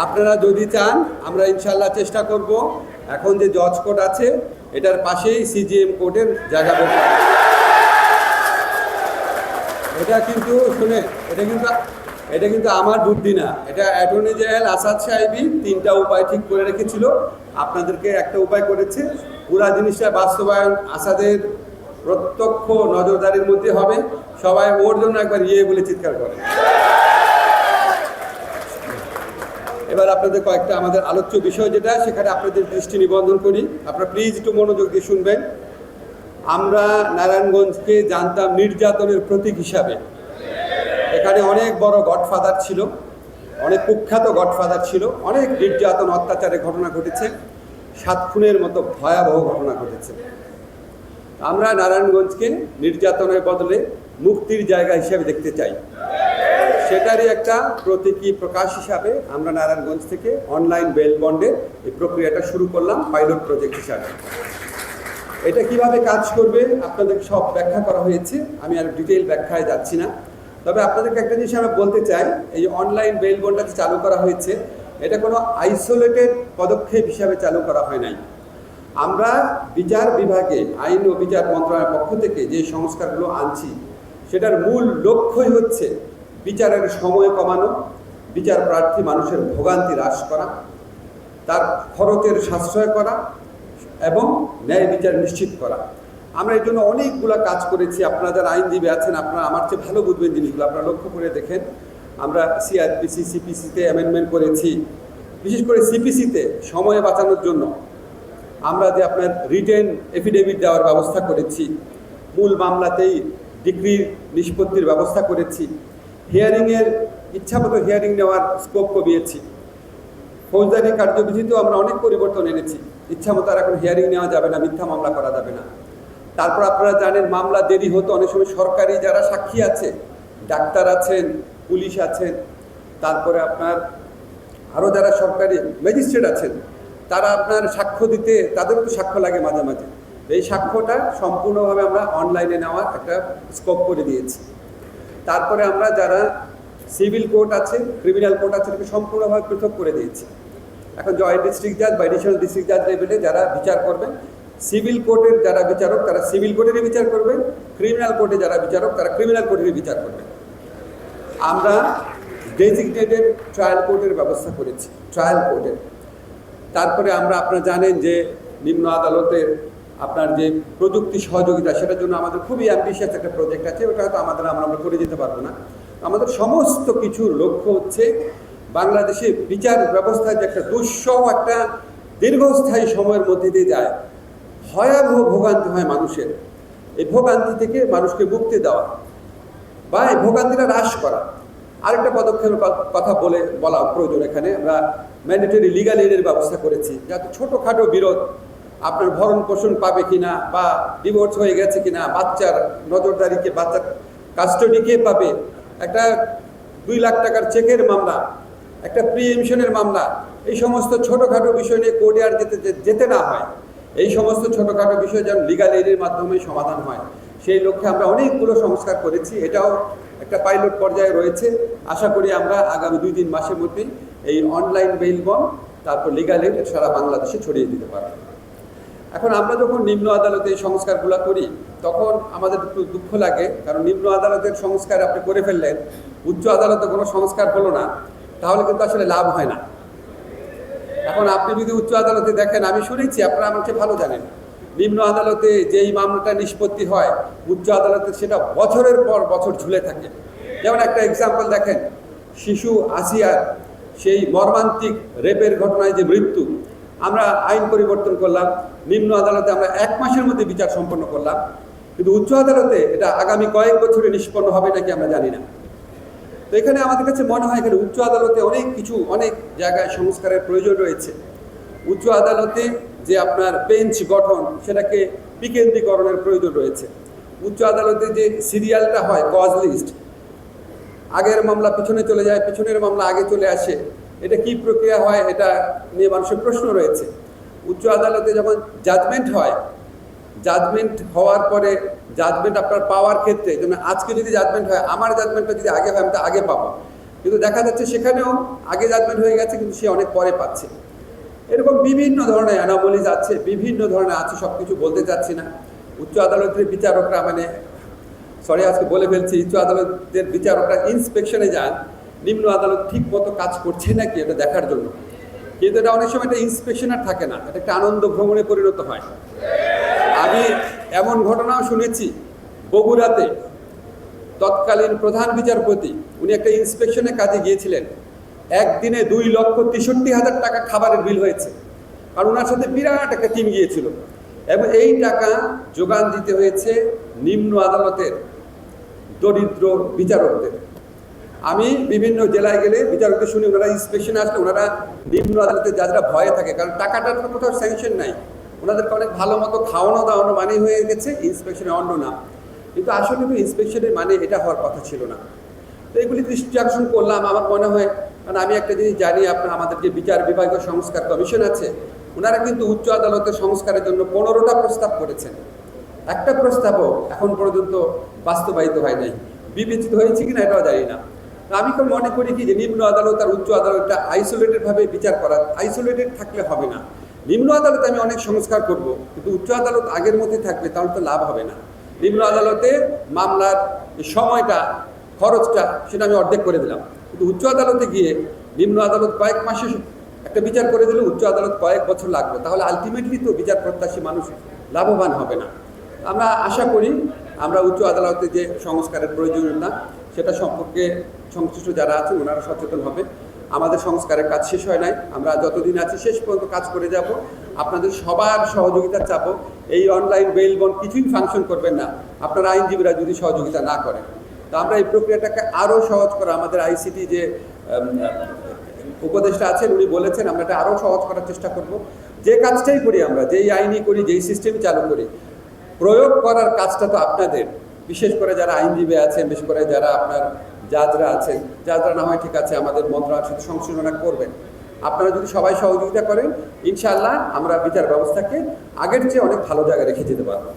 আপনারা যদি চান আমরা ইনশাল্লাহ চেষ্টা করব এখন যে জজ কোর্ট আছে এটার পাশেই সিজিএম কোর্টের জায়গা বের করা। এটা কিন্তু শুনে এটা কিন্তু আমার বুদ্ধি না, এটা অ্যাটর্নি জেনারেল আসাদ সাহেবই 3টা উপায় ঠিক করে রেখেছিল, আপনাদেরকে একটা উপায় করেছে। পুরা জিনিসটা বাস্তবায়ন আসাদের প্রত্যক্ষ নজরদারির মধ্যে হবে। সবাই ওর জন্য একবার বলে চিৎকার করে। এবার আপনাদের কয়েকটা আমাদের আলোচ্য বিষয় যেটা সেখানে আপনাদের দৃষ্টি নিবন্ধন করি, আপনারা প্লিজ একটু মনোযোগ দিয়ে শুনবেন। আমরা নারায়ণগঞ্জকে জানতাম নির্যাতনের প্রতীক হিসাবে। এখানে অনেক বড় গডফাদার ছিল, অনেক কুখ্যাত গডফাদার ছিল, অনেক নির্যাতন অত্যাচারের ঘটনা ঘটেছে, 7 খুনের মতো ভয়াবহ ঘটনা ঘটেছে। আমরা নারায়ণগঞ্জকে নির্যাতনের বদলে মুক্তির জায়গা হিসাবে দেখতে চাই। সেটারই একটা প্রতীকী প্রকাশ হিসাবে আমরা নারায়ণগঞ্জ থেকে অনলাইন বেল বন্ডের এই প্রক্রিয়াটা শুরু করলাম পাইলট প্রজেক্ট হিসাবে। এটা কিভাবে কাজ করবে আপনাদের সব ব্যাখ্যা করা হয়েছে, আমি আর ডিটেইল ব্যাখ্যায় যাচ্ছি না। তবে আপনাদেরকে একটা জিনিস আমরা বলতে চাই, এই অনলাইন বেল বন্ডটা যে চালু করা হয়েছে এটা কোনো আইসোলেটেড পদক্ষেপ হিসাবে চালু করা হয় নাই। আমরা বিচার বিভাগে আইন ও বিচার মন্ত্রণালয়ের পক্ষ থেকে যে সংস্কারগুলো আনছি সেটার মূল লক্ষ্যই হচ্ছে বিচারের সময় কমানো, বিচার প্রার্থী মানুষের ভোগান্তি হ্রাস করা, তার খরচের সাশ্রয় করা এবং ন্যায় বিচার নিশ্চিত করা। আমরা এই জন্য অনেকগুলো কাজ করেছি। আপনারা যারা আইনজীবী আছেন আপনারা আমার চেয়ে ভালো বুঝবেন জিনিসগুলো, আপনারা লক্ষ্য করে দেখেন। আমরা সিআরপিসি সিপিসিতে অ্যামেন্ডমেন্ট করেছি, বিশেষ করে সিপিসিতে সময় বাঁচানোর জন্য আমরা যে আপনার রিটেন এফিডেভিট দেওয়ার ব্যবস্থা করেছি, মূল মামলাতেই ডিগ্রি নিষ্পত্তির ব্যবস্থা করেছি, হিয়ারিংয়ের ইচ্ছামতো হিয়ারিং নেওয়ার স্কোপ কমিয়েছি, ফৌজদারি কার্যবিধিতেও আমরা অনেক পরিবর্তন এনেছি। ইচ্ছামতো আর এখন হিয়ারিং নেওয়া যাবে না, মিথ্যা মামলা করা যাবে না। তারপর আপনারা জানেন মামলা দেরি হতো, অনেক সময় সরকারি যারা সাক্ষী আছে, ডাক্তার আছেন, পুলিশ আছেন, তারপরে আপনার আরও যারা সরকারি ম্যাজিস্ট্রেট আছেন, তারা আপনার সাক্ষ্য দিতে তাদেরও তো সাক্ষ্য লাগে মাঝে মাঝে। এই সাক্ষ্যটা সম্পূর্ণভাবে আমরা অনলাইনে নেওয়ার একটা স্কোপ করে দিয়েছি। তারপরে আমরা যারা সিভিল কোর্ট আছে, ক্রিমিনাল কোর্ট আছে, এটাকে সম্পূর্ণভাবে পৃথক করে দিয়েছি। এখন জয়েন্ট ডিস্ট্রিক্ট জাজ বা এডিশনাল ডিস্ট্রিক্ট জাজ লেভেলে যারা বিচার করবেন, সিভিল কোর্টের যারা বিচারক তারা সিভিল কোর্টেরই বিচার করবেন, ক্রিমিনাল কোর্টে যারা বিচারক তারা ক্রিমিনাল কোর্টেরই বিচার করবেন। আমরা ডেজিগনেটেড ট্রায়াল কোর্টের ব্যবস্থা করেছি, ট্রায়াল কোর্টের। তারপরে আমরা আপনারা জানেন যে নিম্ন আদালতের আপনার যে প্রযুক্তি সহযোগিতা সেটার জন্য আমাদের খুবই অ্যাম্বিশিয়াস একটা প্রজেক্ট আছে, ওটা হয়তো আমরা করে যেতে পারবো না। আমাদের সমস্ত কিছুর লক্ষ্য হচ্ছে বাংলাদেশে বিচার ব্যবস্থায় যে একটা দুঃসহ একটা দীর্ঘস্থায়ী সময়ের মধ্যে দিয়ে যায়, ভয়াবহ ভোগান্তি হয় মানুষের, এই ভোগান্তি থেকে মানুষকে মুক্তি দেওয়া বা এই ভোগান্তিটা হ্রাস করা। আরেকটা পদক্ষেপের কথা বলা প্রয়োজন, এখানে আমরা ম্যান্ডেটরি লিগাল এইডের ব্যবস্থা করেছি, যাতে ছোটোখাটো বিরোধ আপনার ভরণ পোষণ পাবে কিনা বা ডিভোর্স হয়ে গেছে কিনা, বাচ্চার নজরদারিকে বাচ্চার কাস্টডি কে পাবে, একটা 2 লাখ টাকার চেকের মামলা, একটা প্রিএমশনের মামলা, এই সমস্ত ছোটোখাটো বিষয় নিয়ে কোর্টে আর যেতে না হয়, এই সমস্ত ছোটোখাটো বিষয় যেন লিগাল এইডের মাধ্যমে সমাধান হয়, সেই লক্ষ্যে আমরা অনেকগুলো সংস্কার করেছি। এটাও একটা পাইলট পর্যায়ে রয়েছে। আশা করি আমরা আগামী 2-3 মাসের মধ্যেই এই অনলাইন বেল বন্ড তারপর লিগাল এইড সারা বাংলাদেশে ছড়িয়ে দিতে পারব। এখন আমরা যখন নিম্ন আদালতে এই সংস্কারগুলো করি তখন আমাদের একটু দুঃখ লাগে, কারণ নিম্ন আদালতের সংস্কার আপনি করে ফেললেন, উচ্চ আদালতে কোনো সংস্কার হলো না, তাহলে কিন্তু আসলে লাভ হয় না। এখন আপনি যদি উচ্চ আদালতে দেখেন, আমি শুনেছি আপনারা আমাকে ভালো জানেন, নিম্ন আদালতে যেই মামলাটা নিষ্পত্তি হয় উচ্চ আদালতে সেটা বছরের পর বছর ঝুলে থাকে। যেমন একটা এক্সাম্পল দেখেন, শিশু আসিয়ার সেই মর্মান্তিক রেপের ঘটনায় যে মৃত্যু, আমরা আইন পরিবর্তন করলাম, নিম্ন আদালতে আমরা 1 মাসের মধ্যে বিচার সম্পন্ন করলাম, কিন্তু উচ্চ আদালতে এটা আগামী কয়েক বছরে নিষ্পন্ন হবে নাকি আমরা জানি না। তো এখানে আমাদের কাছে মনে হয় এখানে উচ্চ আদালতে অনেক জায়গায় সংস্কারের প্রয়োজন রয়েছে। উচ্চ আদালতে যে আপনার বেঞ্চ গঠন সেটাকে বিকেন্দ্রীকরণের প্রয়োজন রয়েছে। উচ্চ আদালতে যে সিরিয়ালটা হয় কজ লিস্ট, আগের মামলা পিছনে চলে যায়, পিছনের মামলা আগে চলে আসে, এটা কি প্রক্রিয়া হয় এটা নিয়ে মানুষের প্রশ্ন রয়েছে। উচ্চ আদালতে যখন জাজমেন্ট হয়, জাজমেন্ট হওয়ার পরে জাজমেন্ট আপনার পাওয়ার ক্ষেত্রে, যেমন আজকে যদি জাজমেন্ট হয়, আমার জাজমেন্টটা যদি আগে হয় আমি তো আগে পাবো, কিন্তু দেখা যাচ্ছে সেখানেও আগে জাজমেন্ট হয়ে গেছে, কিন্তু সে অনেক পরে পাচ্ছে। এরকম বিভিন্ন ধরনের অ্যানোমালিজ আছে, বিভিন্ন ধরনের আছে, সব কিছু বলতে চাচ্ছি না। উচ্চ আদালতের বিচারকরা আজকে বলে ফেলছি, উচ্চ আদালতের বিচারকরা ইন্সপেকশনে যান নিম্ন আদালত ঠিক মতো কাজ করছে নাকি এটা দেখার জন্য, কিন্তু এটা অনেক সময় এটা ইন্সপেকশন আর থাকে না, এটা একটা আনন্দ ভ্রমণে পরিণত হয়। আমি এমন ঘটনাও শুনেছি, বগুড়াতে তৎকালীন প্রধান বিচারপতি উনি একটা ইন্সপেকশনে কাজে গিয়েছিলেন, একদিনে 2,63,000 টাকা খাবারের বিল হয়েছে, আর ওনার সাথে বিরাট একটা টিম গিয়েছিল, এবং এই টাকা যোগান দিতে হয়েছে নিম্ন আদালতের দরিদ্র বিচারকদের। আমি বিভিন্ন জেলায় গেলে বিচারকদের শুনি ওনারা ইন্সপেকশনে আসলে ওনারা নিম্ন আদালতের যারা ভয়ে থাকে, কারণ টাকাটার তো কোথাও স্যাংশন নাই, ওনাদেরকে অনেক ভালো মতো খাওয়ানো দাওয়ানো মানে হয়ে গেছে ইন্সপেকশনে অন্য না, কিন্তু আসলে কিন্তু ইন্সপেকশনের মানে এটা হওয়ার কথা ছিল না। তো এগুলি দৃষ্টি আকর্ষণ করলাম। আমার মনে হয়, কারণ আমি একটা জিনিস জানি, আমাদের যে বিচার বিভাগীয় সংস্কার কমিশন আছে, ওনারা কিন্তু উচ্চ আদালতের সংস্কারের জন্য 15টা প্রস্তাব করেছেন, একটা প্রস্তাবও এখন পর্যন্ত বাস্তবায়িত হয় নাই, বিবেচিত হয়েছে কিনা এটাও জানি না। আমি তো মনে করি কি যে নিম্ন আদালত আর উচ্চ আদালতটা আইসোলেটেডভাবে বিচার করা, আইসোলেটেড থাকলে হবে না। নিম্ন আদালতে আমি অনেক সংস্কার করব, কিন্তু উচ্চ আদালত আগের মধ্যে থাকবে, তাহলে তো লাভ হবে না। নিম্ন আদালতে মামলার সময়টা, খরচটা সেটা আমি অর্ধেক করে দিলাম, কিন্তু উচ্চ আদালতে গিয়ে নিম্ন আদালত কয়েক মাসে একটা বিচার করে দিলে উচ্চ আদালত কয়েক বছর লাগবে, তাহলে আলটিমেটলি তো বিচার প্রত্যাশী মানুষ লাভবান হবে না। আমরা আশা করি আমরা উচ্চ আদালতে যে সংস্কারের প্রয়োজনীয়তা সেটা সম্পর্কে সংশ্লিষ্ট যারা আছেন ওনারা সচেতন হবে। আমাদের সংস্কারের কাজ শেষ হয় নাই, আমরা যতদিন আছি শেষ পর্যন্ত কাজ করে যাব। আপনাদের সবার সহযোগিতা চাবো। এই অনলাইন বেল বন্ড কিছুই ফাংশন করবেন না আপনারা আইনজীবীরা যদি সহযোগিতা না করেন। তো আমরা এই প্রক্রিয়াটাকে আরও সহজ করা, আমাদের আইসিটি যে উপদেষ্টা আছেন উনি বলেছেন আমরা এটা আরও সহজ করার চেষ্টা করব। যে কাজটাই করি আমরা, যেই আইনই করি, যেই সিস্টেম চালু করি, প্রয়োগ করার কাজটা তো আপনাদের, বিশেষ করে যারা আইনজীবী আছেন, বিশেষ করে যারা আপনার জাজরা আছেন, জাজরা না হয় ঠিক আছে আমাদের মন্ত্রণালয়ের সাথে সংশোধনা করবেন। আপনারা যদি সবাই সহযোগিতা করেন, ইনশাআল্লাহ আমরা বিচার ব্যবস্থাকে আগের চেয়ে অনেক ভালো জায়গায় রেখে যেতে পারবো।